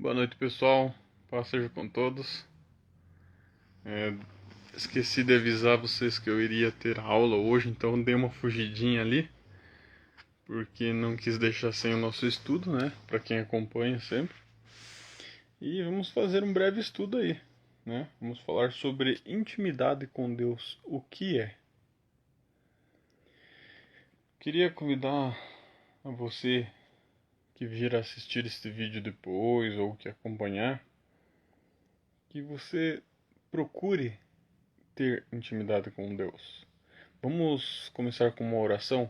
Boa noite, pessoal. Paz seja com todos. Esqueci de avisar vocês que eu iria ter aula hoje, então dei uma fugidinha ali, porque não quis deixar sem o nosso estudo, né? Para quem acompanha sempre. E vamos fazer um breve estudo aí, né? Vamos falar sobre intimidade com Deus. O que é? Queria convidar a você que vir assistir este vídeo depois ou que acompanhar, que você procure ter intimidade com Deus. Vamos começar com uma oração.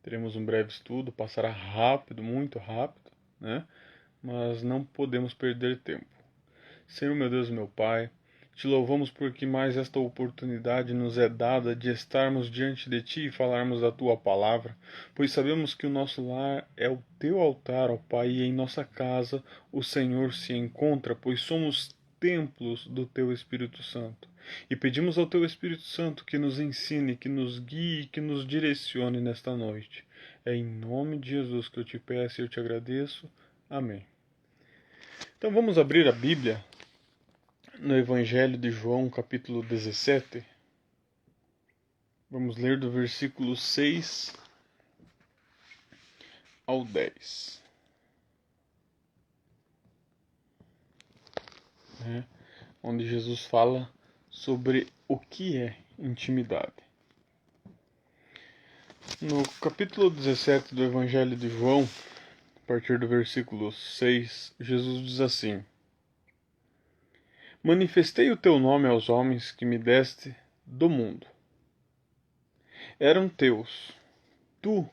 Teremos um breve estudo, passará rápido, muito rápido, né? Mas não podemos perder tempo. Senhor, meu Deus, meu Pai, te louvamos porque mais esta oportunidade nos é dada de estarmos diante de Ti e falarmos da Tua palavra, pois sabemos que o nosso lar é o Teu altar, ó Pai, e em nossa casa o Senhor se encontra, pois somos templos do Teu Espírito Santo. E pedimos ao Teu Espírito Santo que nos ensine, que nos guie, que nos direcione nesta noite. É em nome de Jesus que eu te peço e eu te agradeço. Amém. Então vamos abrir a Bíblia no Evangelho de João, capítulo 17. Vamos ler do versículo 6 ao 10. Onde Jesus fala sobre o que é intimidade. No capítulo 17 do Evangelho de João, a partir do versículo 6, Jesus diz assim: Manifestei o teu nome aos homens que me deste do mundo. Eram teus, tu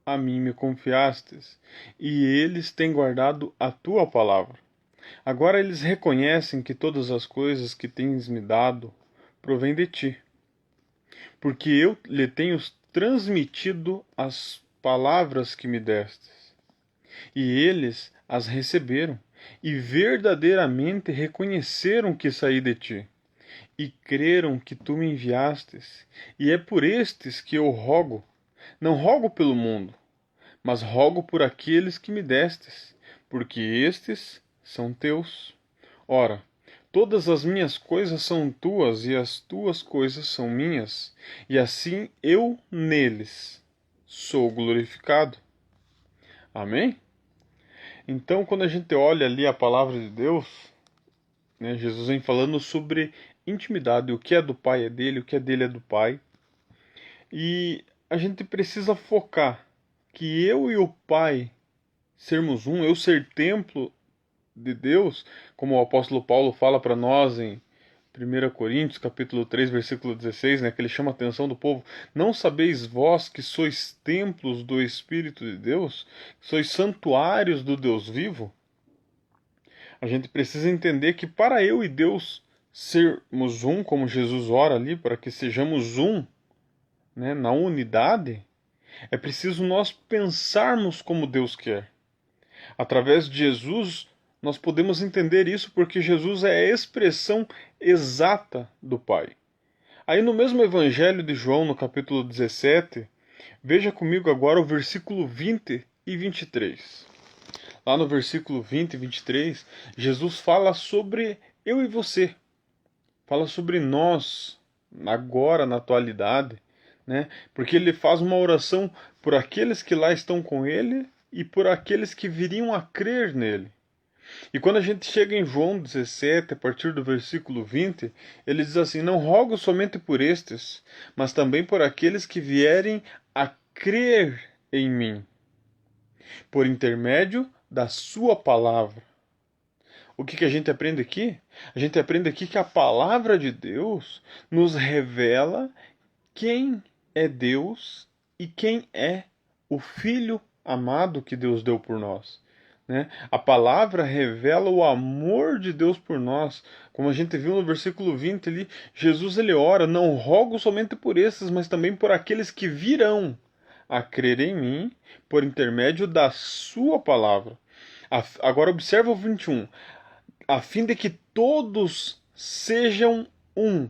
a mim me confiastes, e eles têm guardado a tua palavra. Agora eles reconhecem que todas as coisas que tens me dado provêm de ti, porque eu lhe tenho transmitido as palavras que me destes, e eles as receberam, e verdadeiramente reconheceram que saí de ti, e creram que tu me enviastes, e é por estes que eu rogo. Não rogo pelo mundo, mas rogo por aqueles que me destes, porque estes são teus. Ora, todas as minhas coisas são tuas, e as tuas coisas são minhas, e assim eu neles sou glorificado. Amém? Então, quando a gente olha ali a palavra de Deus, né, Jesus vem falando sobre intimidade, o que é do Pai é dele, o que é dele é do Pai. E a gente precisa focar que eu e o Pai sermos um, eu ser templo de Deus, como o apóstolo Paulo fala para nós em 1 Coríntios, capítulo 3, versículo 16, né, que ele chama a atenção do povo: não sabeis vós que sois templos do Espírito de Deus, que sois santuários do Deus vivo? A gente precisa entender que para eu e Deus sermos um, como Jesus ora ali, para que sejamos um, né, na unidade, é preciso nós pensarmos como Deus quer. Através de Jesus, nós podemos entender isso porque Jesus é a expressão exata do Pai. Aí no mesmo Evangelho de João, no capítulo 17, veja comigo agora o versículo 20 e 23. Lá no versículo 20 e 23, Jesus fala sobre eu e você. Fala sobre nós, agora, na atualidade, né? Porque ele faz uma oração por aqueles que lá estão com ele e por aqueles que viriam a crer nele. E quando a gente chega em João 17, a partir do versículo 20, ele diz assim: não rogo somente por estes, mas também por aqueles que vierem a crer em mim, por intermédio da sua palavra. O que a gente aprende aqui? A gente aprende aqui que a palavra de Deus nos revela quem é Deus e quem é o Filho amado que Deus deu por nós. Né? A palavra revela o amor de Deus por nós. Como a gente viu no versículo 20 ali, Jesus ele ora: não rogo somente por esses, mas também por aqueles que virão a crer em mim por intermédio da sua palavra. Agora observa o 21. A fim de que todos sejam um.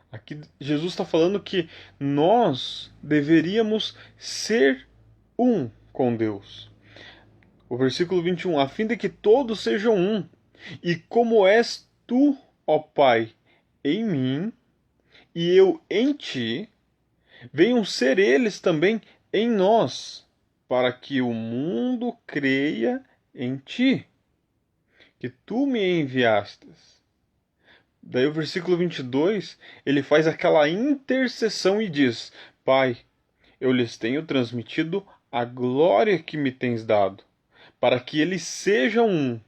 Aqui Jesus está falando que nós deveríamos ser um com Deus. O versículo 21, a fim de que todos sejam um, e como és tu, ó Pai, em mim, e eu em ti, venham ser eles também em nós, para que o mundo creia em ti, que tu me enviastes. Daí o versículo 22, ele faz aquela intercessão e diz: Pai, eu lhes tenho transmitido a glória que me tens dado, para que eles sejam um,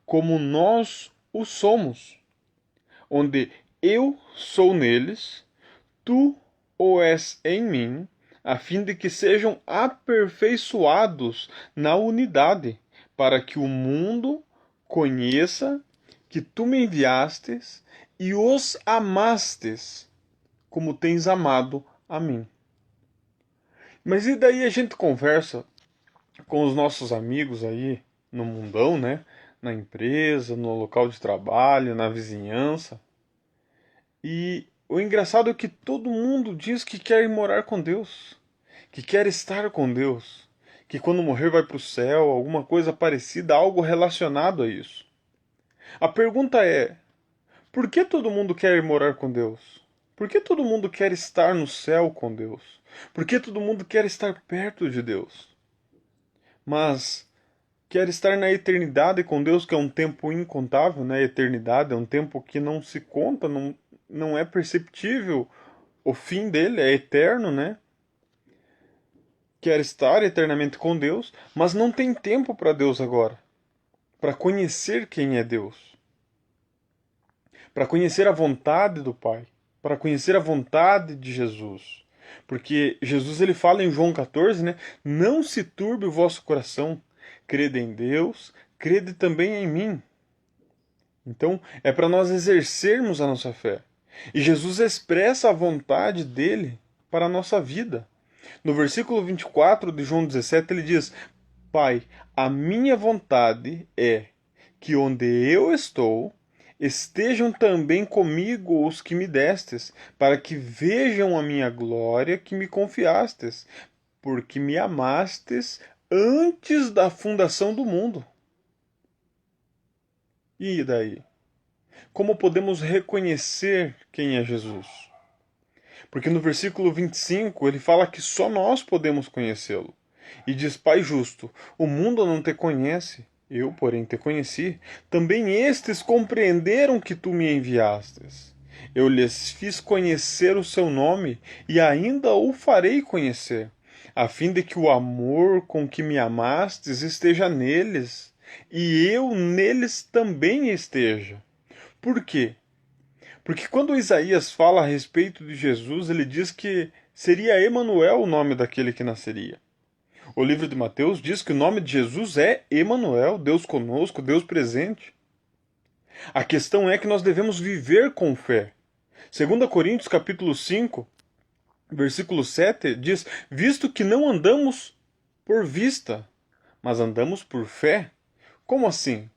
como nós o somos, onde eu sou neles, tu o és em mim, a fim de que sejam aperfeiçoados na unidade, para que o mundo conheça que tu me enviastes e os amastes, como tens amado a mim. Mas e daí a gente conversa com os nossos amigos aí no mundão, né? Na empresa, no local de trabalho, na vizinhança. E o engraçado é que todo mundo diz que quer ir morar com Deus, que quer estar com Deus, que quando morrer vai para o céu, alguma coisa parecida, algo relacionado a isso. A pergunta é: por que todo mundo quer ir morar com Deus? Por que todo mundo quer estar no céu com Deus? Por que todo mundo quer estar perto de Deus? Mas quer estar na eternidade com Deus, que é um tempo incontável, né? A eternidade é um tempo que não se conta, não é perceptível. O fim dele é eterno, né? Quer estar eternamente com Deus, mas não tem tempo para Deus agora, para conhecer quem é Deus, para conhecer a vontade do Pai, para conhecer a vontade de Jesus. Porque Jesus ele fala em João 14, né? Não se turbe o vosso coração, crede em Deus, crede também em mim. Então, é para nós exercermos a nossa fé. E Jesus expressa a vontade dele para a nossa vida. No versículo 24 de João 17, ele diz: Pai, a minha vontade é que onde eu estou, estejam também comigo os que me destes, para que vejam a minha glória que me confiastes, porque me amastes antes da fundação do mundo. E daí? Como podemos reconhecer quem é Jesus? Porque no versículo 25 ele fala que só nós podemos conhecê-lo. E diz: Pai justo, o mundo não te conhece, eu, porém, te conheci. Também estes compreenderam que tu me enviastes. Eu lhes fiz conhecer o seu nome e ainda o farei conhecer, a fim de que o amor com que me amastes esteja neles e eu neles também esteja. Por quê? Porque quando Isaías fala a respeito de Jesus, ele diz que seria Emanuel o nome daquele que nasceria. O livro de Mateus diz que o nome de Jesus é Emanuel, Deus conosco, Deus presente. A questão é que nós devemos viver com fé. 2 Coríntios capítulo 5, versículo 7 diz: Visto que não andamos por vista, mas andamos por fé. Como assim?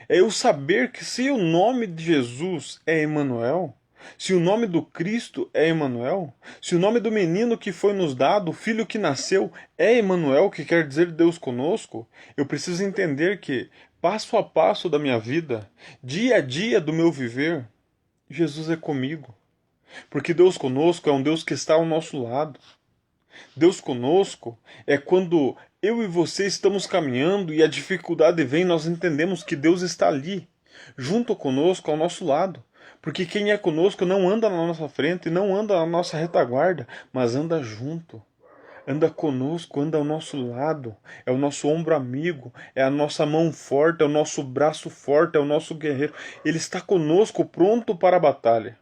É eu saber que se o nome de Jesus é Emanuel, se o nome do Cristo é Emanuel, se o nome do menino que foi nos dado, o filho que nasceu, é Emanuel, que quer dizer Deus conosco, eu preciso entender que, passo a passo da minha vida, dia a dia do meu viver, Jesus é comigo. Porque Deus conosco é um Deus que está ao nosso lado. Deus conosco é quando eu e você estamos caminhando e a dificuldade vem, nós entendemos que Deus está ali, junto conosco, ao nosso lado. Porque quem é conosco não anda na nossa frente, não anda na nossa retaguarda, mas anda junto. Anda conosco, anda ao nosso lado, é o nosso ombro amigo, é a nossa mão forte, é o nosso braço forte, é o nosso guerreiro. Ele está conosco, pronto para a batalha.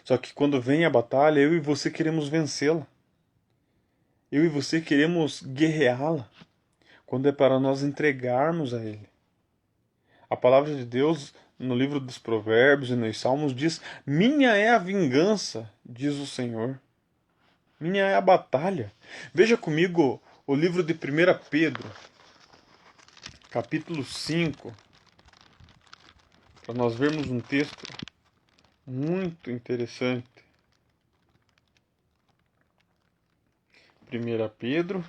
Só que quando vem a batalha, eu e você queremos vencê-la. Eu e você queremos guerreá-la, quando é para nós entregarmos a Ele. A palavra de Deus, no livro dos Provérbios e nos Salmos, diz: Minha é a vingança, diz o Senhor. Minha é a batalha. Veja comigo o livro de 1 Pedro, capítulo 5, para nós vermos um texto muito interessante. 1 Pedro,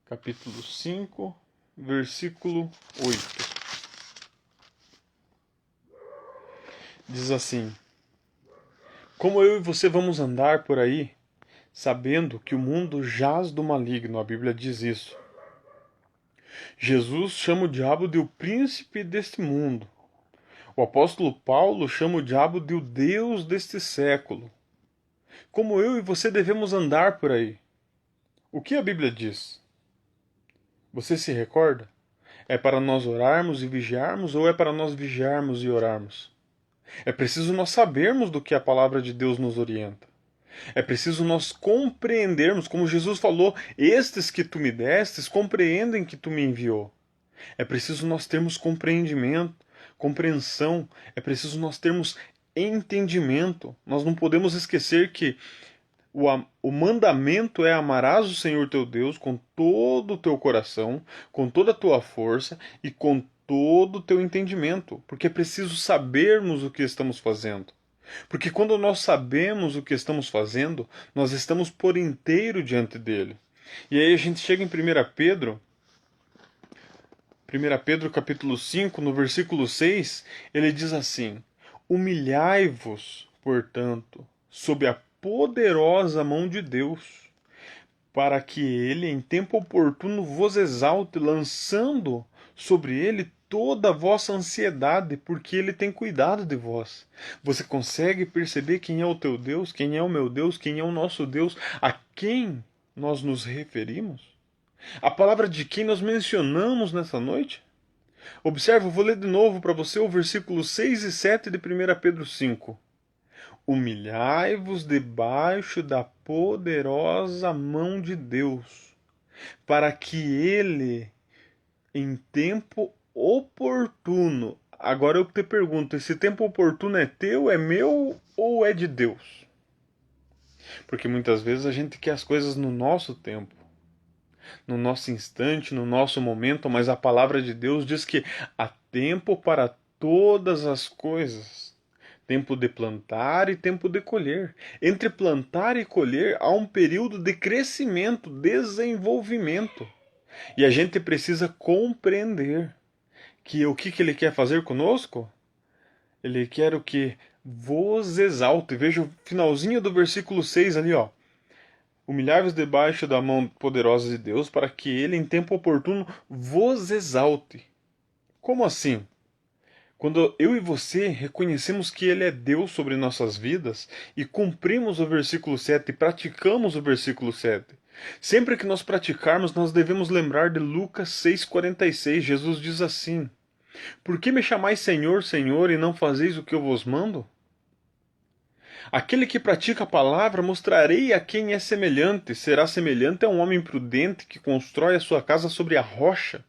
capítulo 5, versículo 8. Diz assim: como eu e você vamos andar por aí, sabendo que o mundo jaz do maligno, a Bíblia diz isso. Jesus chama o diabo de o príncipe deste mundo. O apóstolo Paulo chama o diabo de o Deus deste século. Como eu e você devemos andar por aí? O que a Bíblia diz? Você se recorda? É para nós orarmos e vigiarmos ou é para nós vigiarmos e orarmos? É preciso nós sabermos do que a palavra de Deus nos orienta. É preciso nós compreendermos, como Jesus falou, estes que tu me destes compreendem que tu me enviou. É preciso nós termos compreendimento, compreensão, é preciso nós termos entendimento. Nós não podemos esquecer que o mandamento é amarás o Senhor teu Deus com todo o teu coração, com toda a tua força e com todo o teu entendimento, porque é preciso sabermos o que estamos fazendo. Porque quando nós sabemos o que estamos fazendo, nós estamos por inteiro diante dele. E aí a gente chega em 1 Pedro capítulo 5, no versículo 6, ele diz assim: humilhai-vos, portanto, sob a poderosa mão de Deus, para que ele, em tempo oportuno, vos exalte, lançando sobre ele toda a vossa ansiedade, porque ele tem cuidado de vós. Você consegue perceber quem é o teu Deus, quem é o meu Deus, quem é o nosso Deus, a quem nós nos referimos? A palavra de quem nós mencionamos nessa noite? Observe, eu vou ler de novo para você o versículo 6 e 7 de 1 Pedro 5. Humilhai-vos debaixo da poderosa mão de Deus, para que ele, em tempo oportuno. Agora eu te pergunto, esse tempo oportuno é teu, é meu ou é de Deus? Porque muitas vezes a gente quer as coisas no nosso tempo, no nosso instante, no nosso momento, mas a palavra de Deus diz que há tempo para todas as coisas. Tempo de plantar e tempo de colher. Entre plantar e colher há um período de crescimento, desenvolvimento. E a gente precisa compreender que o que ele quer fazer conosco? Ele quer o que? Vos exalte. Veja o finalzinho do versículo 6 ali, ó. Humilhai-vos debaixo da mão poderosa de Deus, para que ele, em tempo oportuno, vos exalte. Como assim? Quando eu e você reconhecemos que ele é Deus sobre nossas vidas e cumprimos o versículo 7 e praticamos o versículo 7. Sempre que nós praticarmos, nós devemos lembrar de Lucas 6,46. Jesus diz assim: por que me chamais Senhor, Senhor, e não fazeis o que eu vos mando? Aquele que pratica a palavra, mostrarei a quem é semelhante. Será semelhante a um homem prudente que constrói a sua casa sobre a rocha.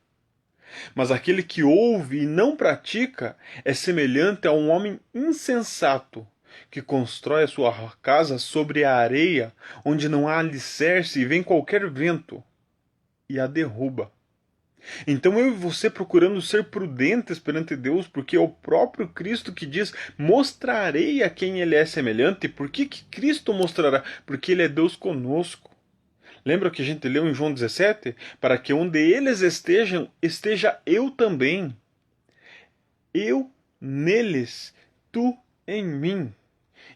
Mas aquele que ouve e não pratica é semelhante a um homem insensato que constrói a sua casa sobre a areia, onde não há alicerce e vem qualquer vento e a derruba. Então eu e você procurando ser prudentes perante Deus, porque é o próprio Cristo que diz: mostrarei a quem ele é semelhante. Por que Cristo mostrará? Porque ele é Deus conosco. Lembra que a gente leu em João 17? Para que onde eles estejam, esteja eu também. Eu neles, tu em mim.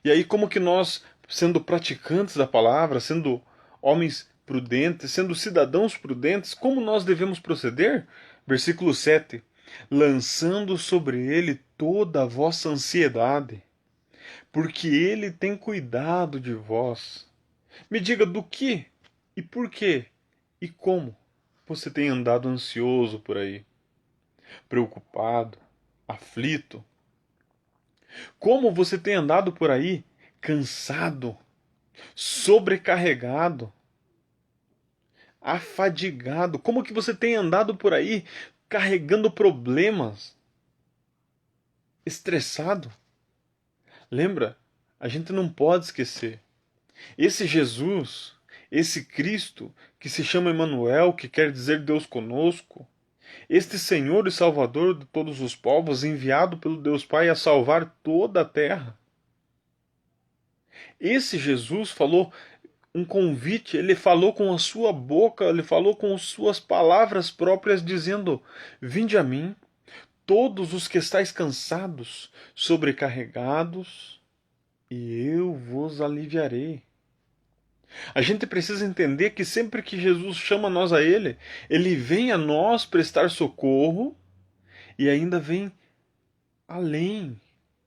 E aí como que nós, sendo praticantes da palavra, sendo homens prudentes, sendo cidadãos prudentes, como nós devemos proceder? Versículo 7. Lançando sobre ele toda a vossa ansiedade, porque ele tem cuidado de vós. Me diga do que e por quê e como você tem andado ansioso por aí, preocupado, aflito? Como você tem andado por aí cansado, sobrecarregado, afadigado? Como que você tem andado por aí carregando problemas, estressado? Lembra? A gente não pode esquecer. Esse Jesus, esse Cristo, que se chama Emanuel, que quer dizer Deus conosco, este Senhor e Salvador de todos os povos, enviado pelo Deus Pai a salvar toda a terra. Esse Jesus falou: um convite, ele falou com a sua boca, ele falou com suas palavras próprias, dizendo: Vinde a mim, todos os que estáis cansados, sobrecarregados, e eu vos aliviarei. A gente precisa entender que sempre que Jesus chama nós a Ele, Ele vem a nós prestar socorro e ainda vem além.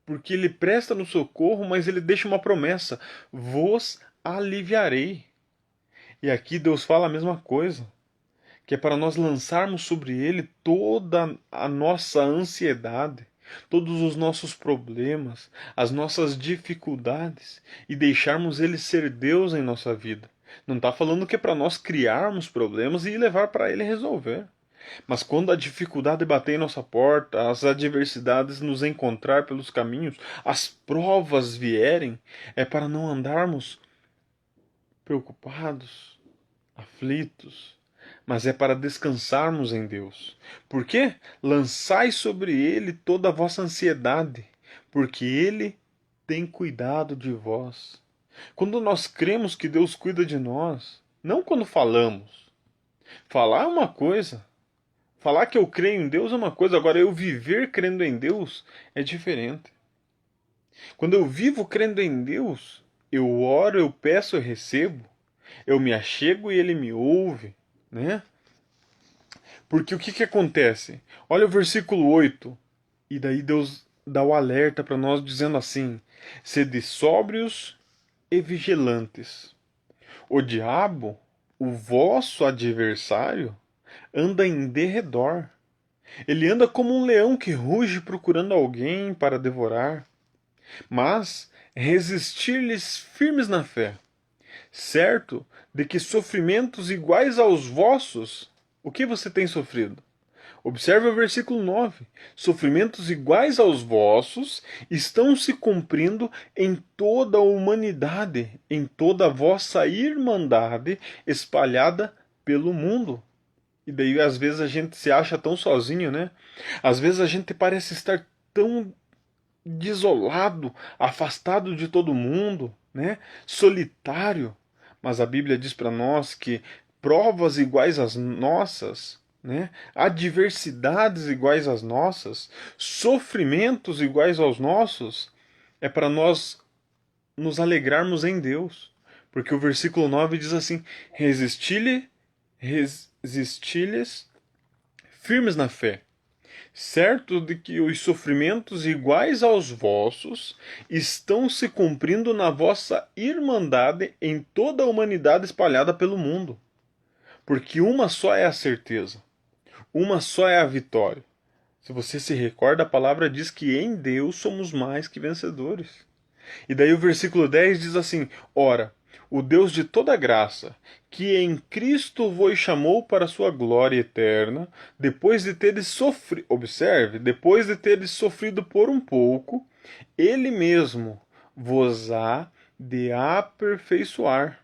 Porque Ele presta no socorro, mas Ele deixa uma promessa: vos aliviarei. E aqui Deus fala a mesma coisa, que é para nós lançarmos sobre Ele toda a nossa ansiedade, todos os nossos problemas, as nossas dificuldades e deixarmos Ele ser Deus em nossa vida. Não está falando que é para nós criarmos problemas e levar para Ele resolver. Mas quando a dificuldade bater em nossa porta, as adversidades nos encontrar pelos caminhos, as provas vierem, é para não andarmos preocupados, aflitos, mas é para descansarmos em Deus. Por quê? Lançai sobre Ele toda a vossa ansiedade, porque Ele tem cuidado de vós. Quando nós cremos que Deus cuida de nós, não quando falamos. Falar é uma coisa. Falar que eu creio em Deus é uma coisa, agora eu viver crendo em Deus é diferente. Quando eu vivo crendo em Deus, eu oro, eu peço, eu recebo. Eu me achego e Ele me ouve, né? Porque o que que acontece? Olha o versículo 8. E daí Deus dá o alerta para nós dizendo assim: sede sóbrios e vigilantes. O diabo, o vosso adversário, anda em derredor. Ele anda como um leão que ruge procurando alguém para devorar. Mas resistir-lhes firmes na fé, certo de que sofrimentos iguais aos vossos, o que você tem sofrido? Observe o versículo 9. Sofrimentos iguais aos vossos estão se cumprindo em toda a humanidade, em toda a vossa irmandade espalhada pelo mundo. E daí às vezes a gente se acha tão sozinho, né? Às vezes a gente parece estar tão desolado, afastado de todo mundo, né? Solitário. Mas a Bíblia diz para nós que provas iguais às nossas, né? Adversidades iguais às nossas, sofrimentos iguais aos nossos, é para nós nos alegrarmos em Deus. Porque o versículo 9 diz assim: resisti-lhes firmes na fé, certo de que os sofrimentos iguais aos vossos estão se cumprindo na vossa irmandade em toda a humanidade espalhada pelo mundo. Porque uma só é a certeza, uma só é a vitória. Se você se recorda, a palavra diz que em Deus somos mais que vencedores. E daí o versículo 10 diz assim: ora, o Deus de toda graça, que em Cristo vos chamou para a sua glória eterna, depois de teres sofrido, observe, depois de teres sofrido por um pouco, Ele mesmo vos há de aperfeiçoar.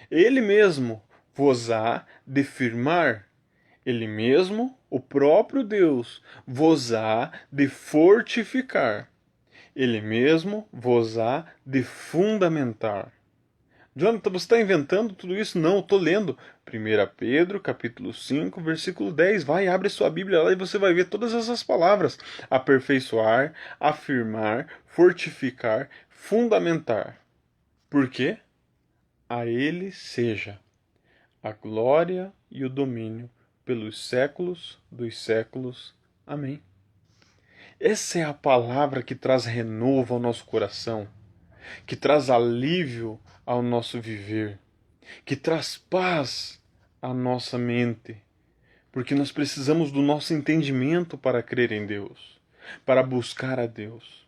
Ele mesmo vos há de firmar. Ele mesmo, o próprio Deus, vos há de fortificar. Ele mesmo vos há de fundamentar. Jonathan, você está inventando tudo isso? Não, eu estou lendo 1 Pedro, capítulo 5, versículo 10. Vai, abre sua Bíblia lá e você vai ver todas essas palavras. Aperfeiçoar, afirmar, fortificar, fundamentar. Por quê? A Ele seja a glória e o domínio pelos séculos dos séculos. Amém. Essa é a palavra que traz renovo ao nosso coração, que traz alívio ao nosso viver, que traz paz à nossa mente, porque nós precisamos do nosso entendimento para crer em Deus, para buscar a Deus.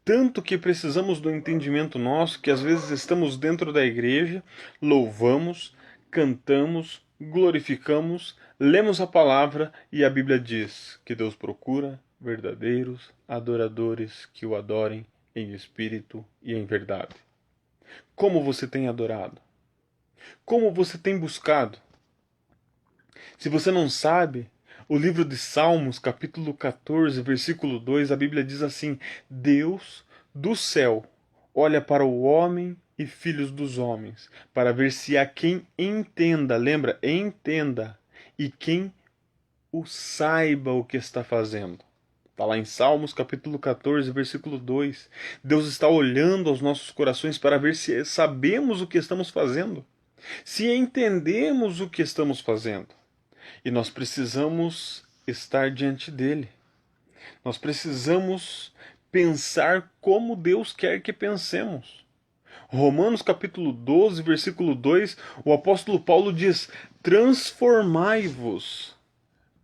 Tanto que precisamos do entendimento nosso que às vezes estamos dentro da igreja, louvamos, cantamos, glorificamos, lemos a palavra e a Bíblia diz que Deus procura verdadeiros adoradores que o adorem em espírito e em verdade. Como você tem adorado? Como você tem buscado? Se você não sabe, o livro de Salmos, capítulo 14, versículo 2, a Bíblia diz assim: Deus do céu olha para o homem e filhos dos homens, para ver se há quem entenda, lembra? Entenda, e quem o saiba o que está fazendo. Está lá em Salmos capítulo 14, versículo 2. Deus está olhando aos nossos corações para ver se sabemos o que estamos fazendo, se entendemos o que estamos fazendo. E nós precisamos estar diante dele. Nós precisamos pensar como Deus quer que pensemos. Romanos capítulo 12, versículo 2, o apóstolo Paulo diz: transformai-vos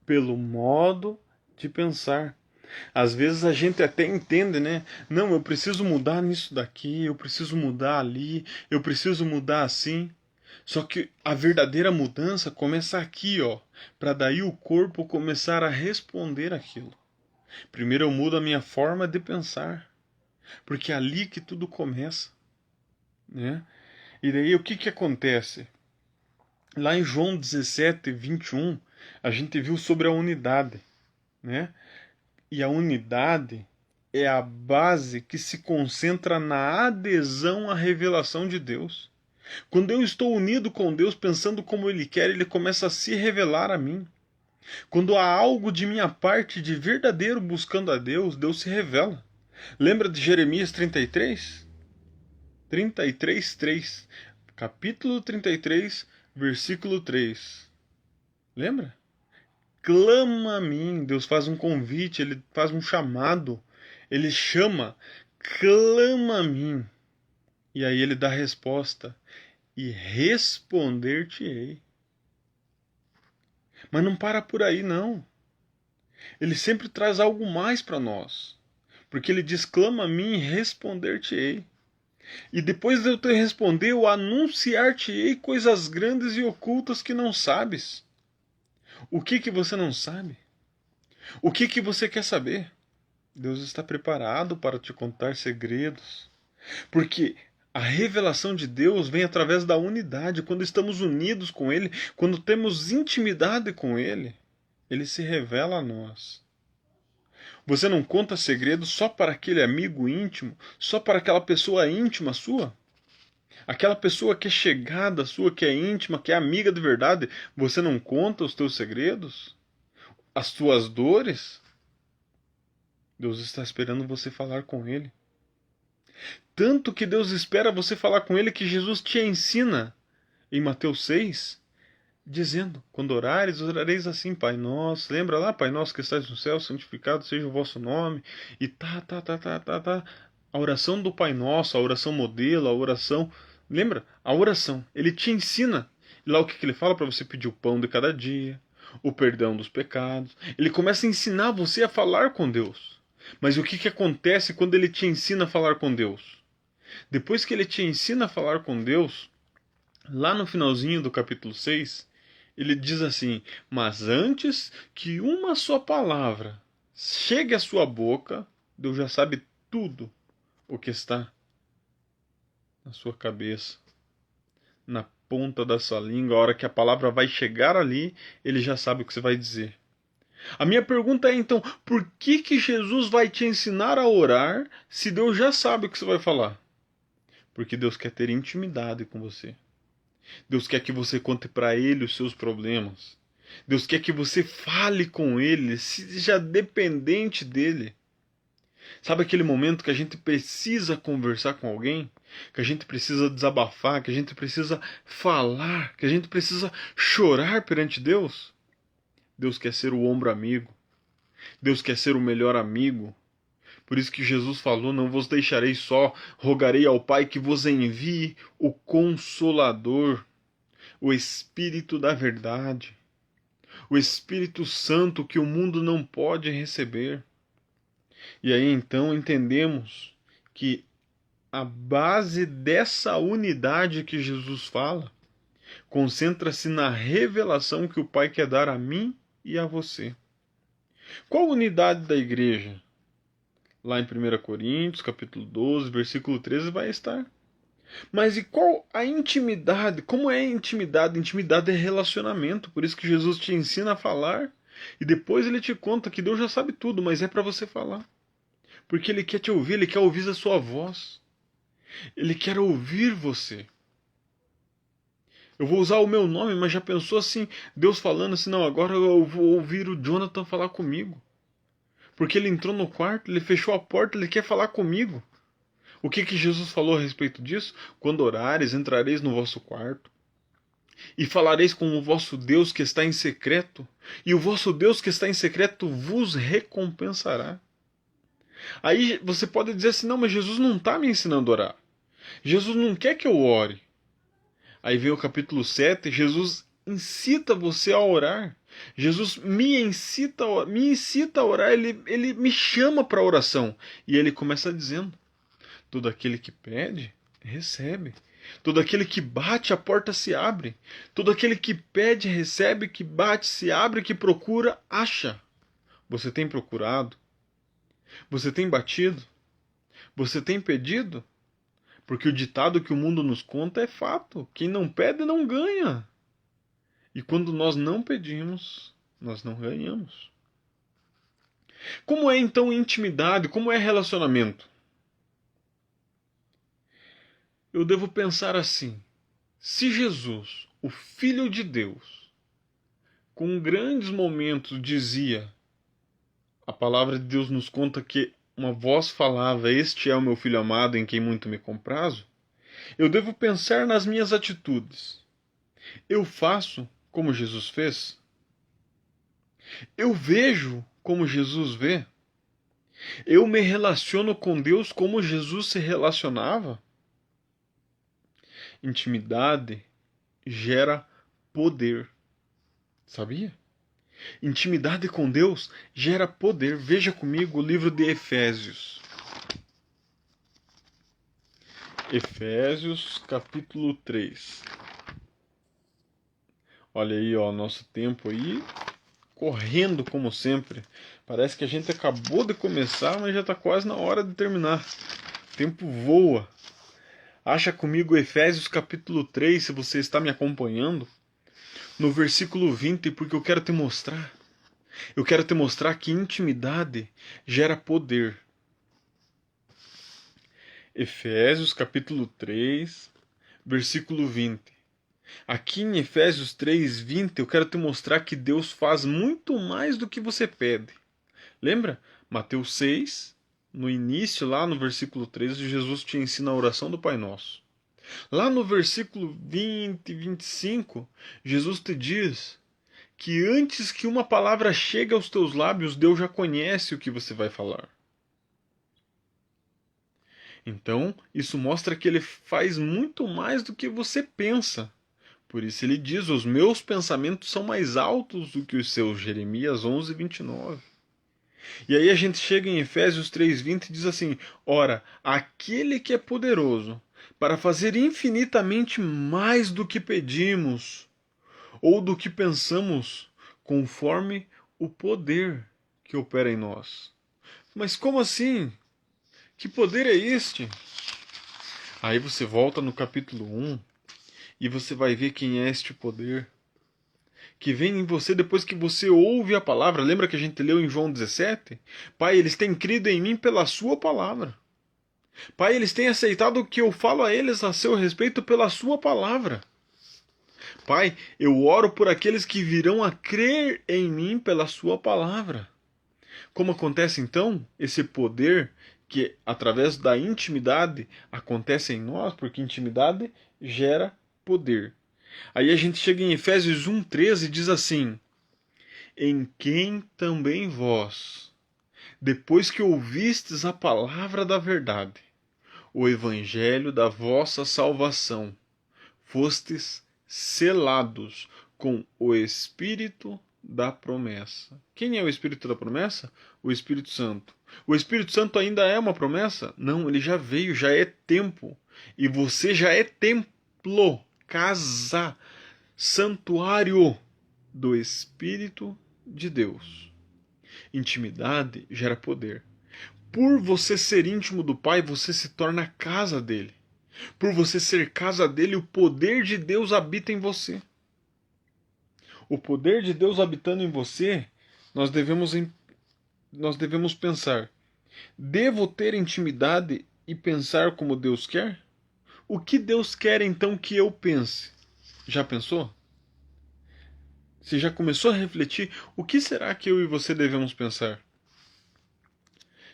pelo modo de pensar. Às vezes a gente até entende, né? Não, eu preciso mudar nisso daqui, eu preciso mudar ali, eu preciso mudar assim. Só que a verdadeira mudança começa aqui, ó, para daí o corpo começar a responder aquilo. Primeiro eu mudo a minha forma de pensar, porque é ali que tudo começa, né? E daí o que que acontece? Lá em João 17, 21, a gente viu sobre a unidade, né? E a unidade é a base que se concentra na adesão à revelação de Deus. Quando eu estou unido com Deus, pensando como Ele quer, Ele começa a se revelar a mim. Quando há algo de minha parte de verdadeiro buscando a Deus, Deus se revela. Lembra de Jeremias 33? 33, 3. Capítulo 33, versículo 3. Lembra? Clama a mim. Deus faz um convite, Ele faz um chamado. Ele chama, clama a mim. E aí Ele dá a resposta. E responder-te-ei. Mas não para por aí, não. Ele sempre traz algo mais para nós. Porque ele diz, clama a mim e responder-te-ei. E depois de eu te responder, eu anunciar-te-ei coisas grandes e ocultas que não sabes. O que que você não sabe? O que que você quer saber? Deus está preparado para te contar segredos. Porque a revelação de Deus vem através da unidade. Quando estamos unidos com Ele, quando temos intimidade com Ele, Ele se revela a nós. Você não conta segredos só para aquele amigo íntimo, só para aquela pessoa íntima sua? Aquela pessoa que é chegada sua, que é íntima, que é amiga de verdade, você não conta os teus segredos? As tuas dores? Deus está esperando você falar com Ele. Tanto que Deus espera você falar com Ele que Jesus te ensina em Mateus 6, dizendo, quando orares, orareis assim, Pai Nosso. Lembra lá, Pai Nosso que estás no céu, santificado seja o vosso nome. E tá. A oração do Pai Nosso, a oração modelo, a oração... Lembra? A oração. Ele te ensina. E lá o que que ele fala para você pedir o pão de cada dia, o perdão dos pecados. Ele começa a ensinar você a falar com Deus. Mas o que que acontece quando ele te ensina a falar com Deus? Depois que ele te ensina a falar com Deus, lá no finalzinho do capítulo 6, ele diz assim: mas antes que uma só palavra chegue à sua boca, Deus já sabe tudo o que está na sua cabeça, na ponta da sua língua. A hora que a palavra vai chegar ali, ele já sabe o que você vai dizer. A minha pergunta é então, por que que Jesus vai te ensinar a orar se Deus já sabe o que você vai falar? Porque Deus quer ter intimidade com você. Deus quer que você conte para Ele os seus problemas. Deus quer que você fale com Ele, seja dependente dEle. Sabe aquele momento que a gente precisa conversar com alguém? Que a gente precisa desabafar, que a gente precisa falar, que a gente precisa chorar perante Deus? Deus quer ser o ombro amigo. Deus quer ser o melhor amigo. Por isso que Jesus falou, não vos deixarei só, rogarei ao Pai que vos envie o Consolador, o Espírito da verdade, o Espírito Santo que o mundo não pode receber. E aí então entendemos que a base dessa unidade que Jesus fala concentra-se na revelação que o Pai quer dar a mim e a você. Qual a unidade da igreja? Lá em 1 Coríntios, capítulo 12, versículo 13, vai estar. Mas e qual a intimidade? Como é a intimidade? Intimidade é relacionamento. Por isso que Jesus te ensina a falar. E depois ele te conta que Deus já sabe tudo, mas é para você falar. Porque ele quer te ouvir, ele quer ouvir a sua voz. Ele quer ouvir você. Eu vou usar o meu nome, mas já pensou assim, Deus falando assim, não, agora eu vou ouvir o Jonathan falar comigo. Porque ele entrou no quarto, ele fechou a porta, ele quer falar comigo. O que que Jesus falou a respeito disso? Quando orares, entrareis no vosso quarto e falareis com o vosso Deus que está em secreto, e o vosso Deus que está em secreto vos recompensará. Aí você pode dizer assim, não, mas Jesus não está me ensinando a orar. Jesus não quer que eu ore. Aí vem o capítulo 7, Jesus incita você a orar. Jesus me incita a orar, ele me chama para a oração. E ele começa dizendo, todo aquele que pede, recebe. Todo aquele que bate, a porta se abre. Todo aquele que pede, recebe, que bate, se abre, que procura, acha. Você tem procurado? Você tem batido? Você tem pedido? Porque o ditado que o mundo nos conta é fato. Quem não pede, não ganha. E quando nós não pedimos, nós não ganhamos. Como é então intimidade? Como é relacionamento? Eu devo pensar assim: se Jesus, o Filho de Deus, com grandes momentos dizia, a palavra de Deus nos conta que uma voz falava, este é o meu filho amado em quem muito me comprazo, eu devo pensar nas minhas atitudes. Eu faço como Jesus fez? Eu vejo como Jesus vê? Eu me relaciono com Deus como Jesus se relacionava? Intimidade gera poder. Sabia? Intimidade com Deus gera poder. Veja comigo o livro de Efésios. Efésios, capítulo 3. Olha aí, ó, nosso tempo aí correndo como sempre. Parece que a gente acabou de começar, mas já está quase na hora de terminar. O tempo voa. Acha comigo Efésios capítulo 3, se você está me acompanhando, no versículo 20, porque eu quero te mostrar. Eu quero te mostrar que intimidade gera poder. Efésios capítulo 3, versículo 20. Aqui em Efésios 3:20 eu quero te mostrar que Deus faz muito mais do que você pede. Lembra? Mateus 6, no início, lá no versículo 13, Jesus te ensina a oração do Pai Nosso. Lá no versículo 20 e 25, Jesus te diz que antes que uma palavra chegue aos teus lábios, Deus já conhece o que você vai falar. Então, isso mostra que ele faz muito mais do que você pensa. Por isso ele diz, os meus pensamentos são mais altos do que os seus, Jeremias 11:29. E aí a gente chega em Efésios 3:20 e diz assim, ora, aquele que é poderoso para fazer infinitamente mais do que pedimos ou do que pensamos, conforme o poder que opera em nós. Mas como assim? Que poder é este? Aí você volta no capítulo 1 e você vai ver quem é este poder que vem em você depois que você ouve a palavra. Lembra que a gente leu em João 17? Pai, eles têm crido em mim pela sua palavra. Pai, eles têm aceitado o que eu falo a eles a seu respeito pela sua palavra. Pai, eu oro por aqueles que virão a crer em mim pela sua palavra. Como acontece então esse poder que através da intimidade acontece em nós, porque intimidade gera poder. Aí a gente chega em Efésios 1:13 e diz assim: em quem também vós, depois que ouvistes a palavra da verdade, o evangelho da vossa salvação, fostes selados com o Espírito da promessa. Quem é o Espírito da promessa? O Espírito Santo. O Espírito Santo ainda é uma promessa? Não, ele já veio, já é tempo. E você já é templo, casa, santuário do Espírito de Deus. Intimidade gera poder. Por você ser íntimo do Pai, você se torna a casa dele. Por você ser casa dele, o poder de Deus habita em você. O poder de Deus habitando em você, nós devemos pensar: devo ter intimidade e pensar como Deus quer? O que Deus quer então que eu pense? Já pensou? Você já começou a refletir? O que será que eu e você devemos pensar?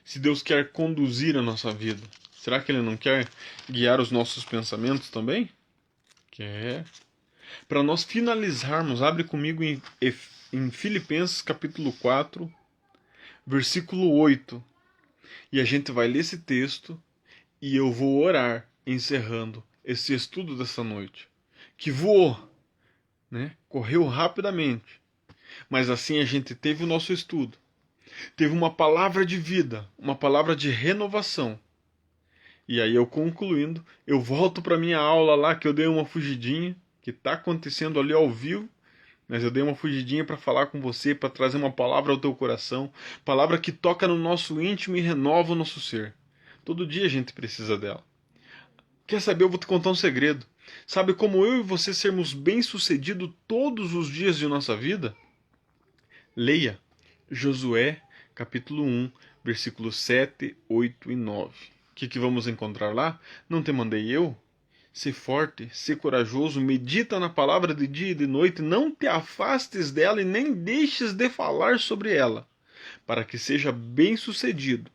Se Deus quer conduzir a nossa vida, será que Ele não quer guiar os nossos pensamentos também? Quer. Para nós finalizarmos, abre comigo em Filipenses capítulo 4, versículo 8. E a gente vai ler esse texto e eu vou orar encerrando esse estudo dessa noite. Que voou, né? Correu rapidamente. Mas assim a gente teve o nosso estudo. Teve uma palavra de vida, uma palavra de renovação. E aí eu concluindo, eu volto para minha aula lá que eu dei uma fugidinha, que está acontecendo ali ao vivo, mas eu dei uma fugidinha para falar com você, para trazer uma palavra ao teu coração, palavra que toca no nosso íntimo e renova o nosso ser. Todo dia a gente precisa dela. Quer saber? Eu vou te contar um segredo. Sabe como eu e você sermos bem-sucedidos todos os dias de nossa vida? Leia Josué, capítulo 1, versículos 7, 8 e 9. O que vamos encontrar lá? Não te mandei eu? Sê forte, sê corajoso, medita na palavra de dia e de noite, não te afastes dela e nem deixes de falar sobre ela, para que seja bem-sucedido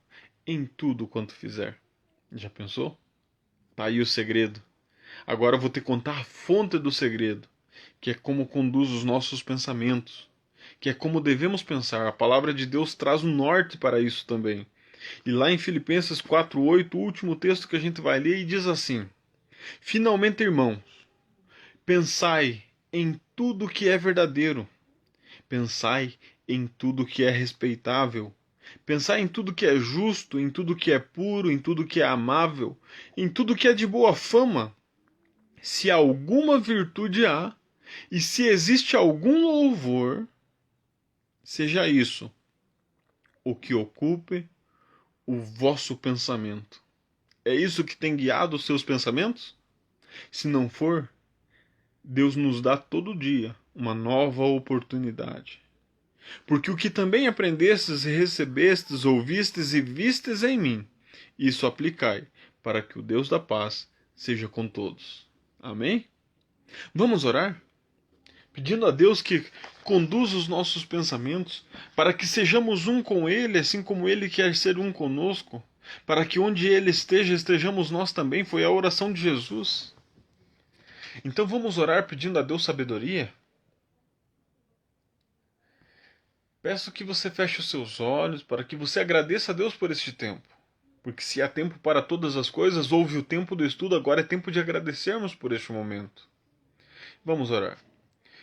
em tudo quanto fizer. Já pensou? Tá aí o segredo. Agora eu vou te contar a fonte do segredo, que é como conduz os nossos pensamentos, que é como devemos pensar. A palavra de Deus traz um norte para isso também. E lá em Filipenses 4:8, o último texto que a gente vai ler, e diz assim: finalmente, irmãos, pensai em tudo que é verdadeiro, pensai em tudo que é respeitável, pensai em tudo que é justo, em tudo que é puro, em tudo que é amável, em tudo que é de boa fama. Se alguma virtude há, e se existe algum louvor, seja isso o que ocupe o vosso pensamento. É isso que tem guiado os seus pensamentos? Se não for, Deus nos dá todo dia uma nova oportunidade. Porque o que também aprendestes, recebestes, ouvistes e vistes em mim, isso aplicai, para que o Deus da paz seja com todos. Amém? Vamos orar? Pedindo a Deus que conduza os nossos pensamentos, para que sejamos um com Ele, assim como Ele quer ser um conosco, para que onde Ele esteja, estejamos nós também. Foi a oração de Jesus. Então vamos orar pedindo a Deus sabedoria? Peço que você feche os seus olhos para que você agradeça a Deus por este tempo. Porque se há tempo para todas as coisas, houve o tempo do estudo, agora é tempo de agradecermos por este momento. Vamos orar.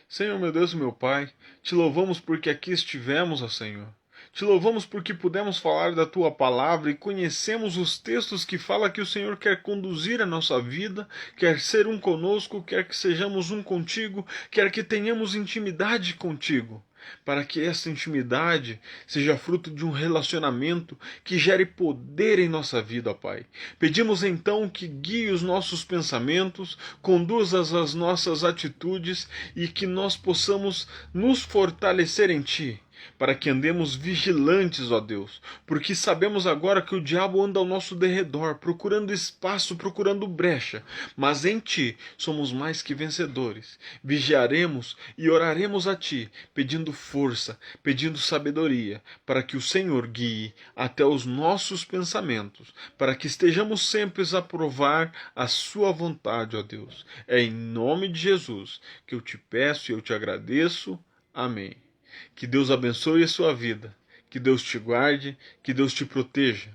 Senhor, meu Deus e meu Pai, te louvamos porque aqui estivemos, ó Senhor. Te louvamos porque pudemos falar da Tua palavra e conhecemos os textos que falam que o Senhor quer conduzir a nossa vida, quer ser um conosco, quer que sejamos um contigo, quer que tenhamos intimidade contigo, para que essa intimidade seja fruto de um relacionamento que gere poder em nossa vida, ó Pai. Pedimos então que guie os nossos pensamentos, conduza as nossas atitudes e que nós possamos nos fortalecer em Ti, para que andemos vigilantes, ó Deus, porque sabemos agora que o diabo anda ao nosso derredor, procurando espaço, procurando brecha, mas em Ti somos mais que vencedores. Vigiaremos e oraremos a Ti, pedindo força, pedindo sabedoria, para que o Senhor guie até os nossos pensamentos, para que estejamos sempre a provar a Sua vontade, ó Deus. É em nome de Jesus que eu te peço e eu te agradeço. Amém. Que Deus abençoe a sua vida, que Deus te guarde, que Deus te proteja.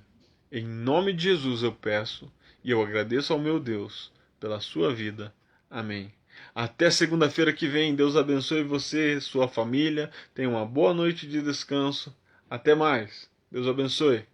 Em nome de Jesus eu peço e eu agradeço ao meu Deus pela sua vida. Amém. Até segunda-feira que vem. Deus abençoe você, sua família. Tenha uma boa noite de descanso. Até mais. Deus abençoe.